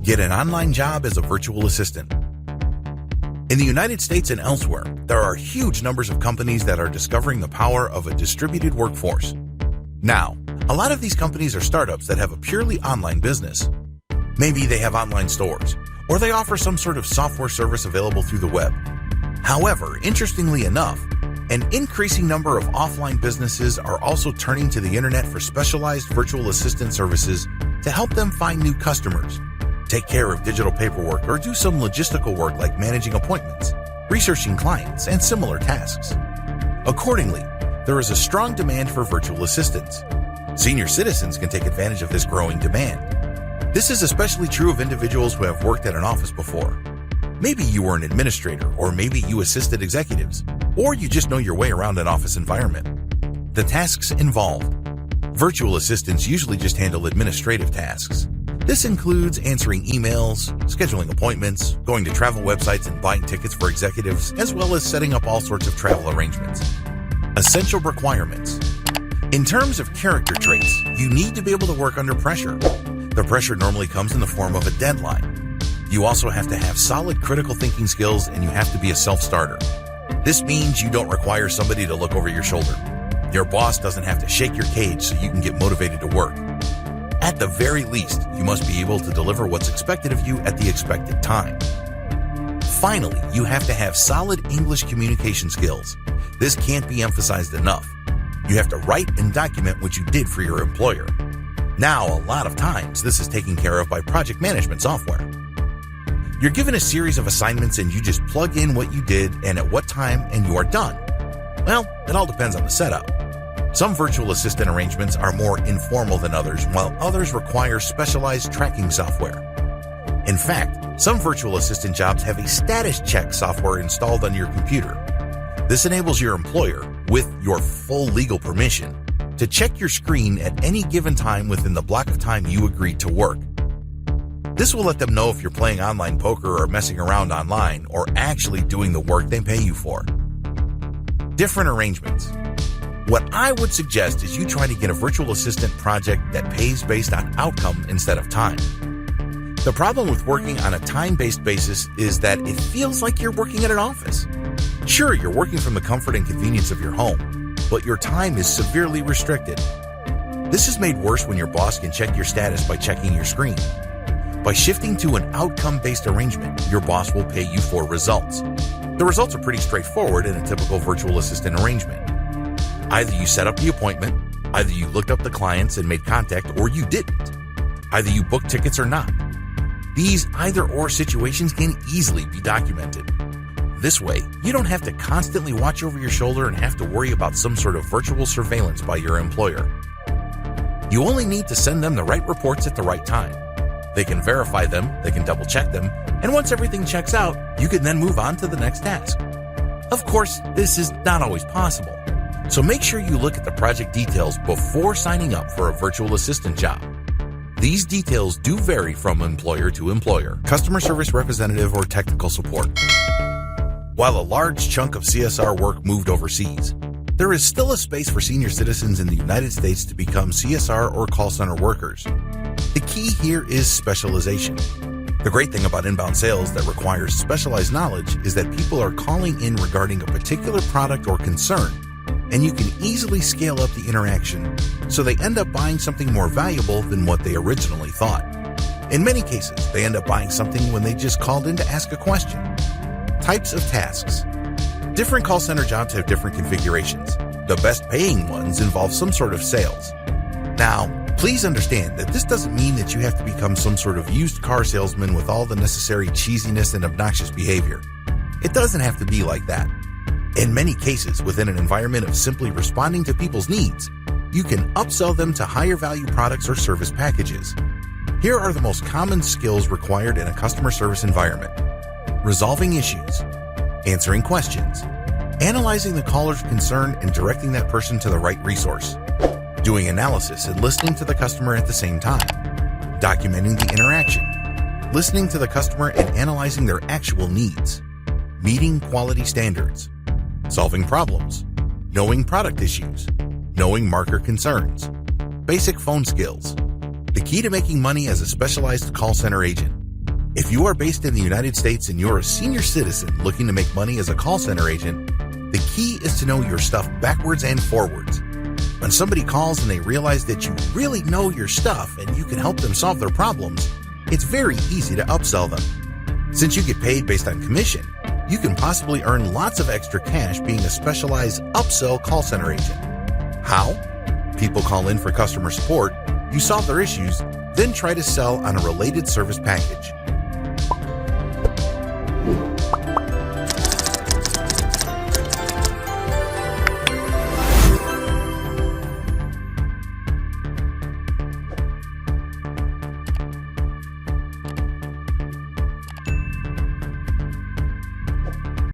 Get an online job as a virtual assistant. In the United States and elsewhere, there are huge numbers of companies that are discovering the power of a distributed workforce. Now, a lot of these companies are startups that have a purely online business. Maybe they have online stores, or they offer some sort of software service available through the web. However, interestingly enough, an increasing number of offline businesses are also turning to the internet for specialized virtual assistant services to help them find new customers, take care of digital paperwork, or do some logistical work like managing appointments, researching clients, and similar tasks. Accordingly, there is a strong demand for virtual assistants. Senior citizens can take advantage of this growing demand. This is especially true of individuals who have worked at an office before. Maybe you were an administrator, or maybe you assisted executives, or you just know your way around an office environment. The tasks involved. Virtual assistants usually just handle administrative tasks. This includes answering emails, scheduling appointments, going to travel websites and buying tickets for executives, as well as setting up all sorts of travel arrangements. Essential requirements. In terms of character traits, you need to be able to work under pressure. The pressure normally comes in the form of a deadline. You also have to have solid critical thinking skills, and you have to be a self-starter. This means you don't require somebody to look over your shoulder. Your boss doesn't have to shake your cage so you can get motivated to work. At the very least, you must be able to deliver what's expected of you at the expected time. Finally, you have to have solid English communication skills. This can't be emphasized enough. You have to write and document what you did for your employer. Now, a lot of times, this is taken care of by project management software. You're given a series of assignments and you just plug in what you did and at what time, and you are done. Well, it all depends on the setup. Some virtual assistant arrangements are more informal than others, while others require specialized tracking software. In fact, some virtual assistant jobs have a status check software installed on your computer. This enables your employer, with your full legal permission, to check your screen at any given time within the block of time you agreed to work. This will let them know if you're playing online poker or messing around online, or actually doing the work they pay you for. Different arrangements. What I would suggest is you try to get a virtual assistant project that pays based on outcome instead of time. The problem with working on a time-based basis is that it feels like you're working at an office. Sure, you're working from the comfort and convenience of your home, but your time is severely restricted. This is made worse when your boss can check your status by checking your screen. By shifting to an outcome-based arrangement, your boss will pay you for results. The results are pretty straightforward in a typical virtual assistant arrangement. Either you set up the appointment, either you looked up the clients and made contact, or you didn't. Either you booked tickets or not. These either-or situations can easily be documented. This way, you don't have to constantly watch over your shoulder and have to worry about some sort of virtual surveillance by your employer. You only need to send them the right reports at the right time. They can verify them, they can double-check them, and once everything checks out, you can then move on to the next task. Of course, this is not always possible, so make sure you look at the project details before signing up for a virtual assistant job. These details do vary from employer to employer, customer service representative, or technical support. While a large chunk of CSR work moved overseas, there is still a space for senior citizens in the United States to become CSR or call center workers. The key here is specialization. The great thing about inbound sales that requires specialized knowledge is that people are calling in regarding a particular product or concern, and you can easily scale up the interaction so they end up buying something more valuable than what they originally thought. In many cases, they end up buying something when they just called in to ask a question. Types of tasks. Different call center jobs have different configurations. The best paying ones involve some sort of sales. Now, please understand that this doesn't mean that you have to become some sort of used car salesman with all the necessary cheesiness and obnoxious behavior. It doesn't have to be like that. In many cases, within an environment of simply responding to people's needs, you can upsell them to higher value products or service packages. Here are the most common skills required in a customer service environment: resolving issues, answering questions, analyzing the caller's concern and directing that person to the right resource, doing analysis and listening to the customer at the same time, documenting the interaction, listening to the customer and analyzing their actual needs, meeting quality standards, solving problems, knowing product issues, knowing marker concerns, basic phone skills. The key to making money as a specialized call center agent If you are based in the United States and you're a senior citizen looking to make money as a call center agent, the key is to know your stuff backwards and forwards. When somebody calls and they realize that you really know your stuff and you can help them solve their problems, it's very easy to upsell them. Since you get paid based on commission, you can possibly earn lots of extra cash being a specialized upsell call center agent. How? People call in for customer support, you solve their issues, then try to sell on a related service package.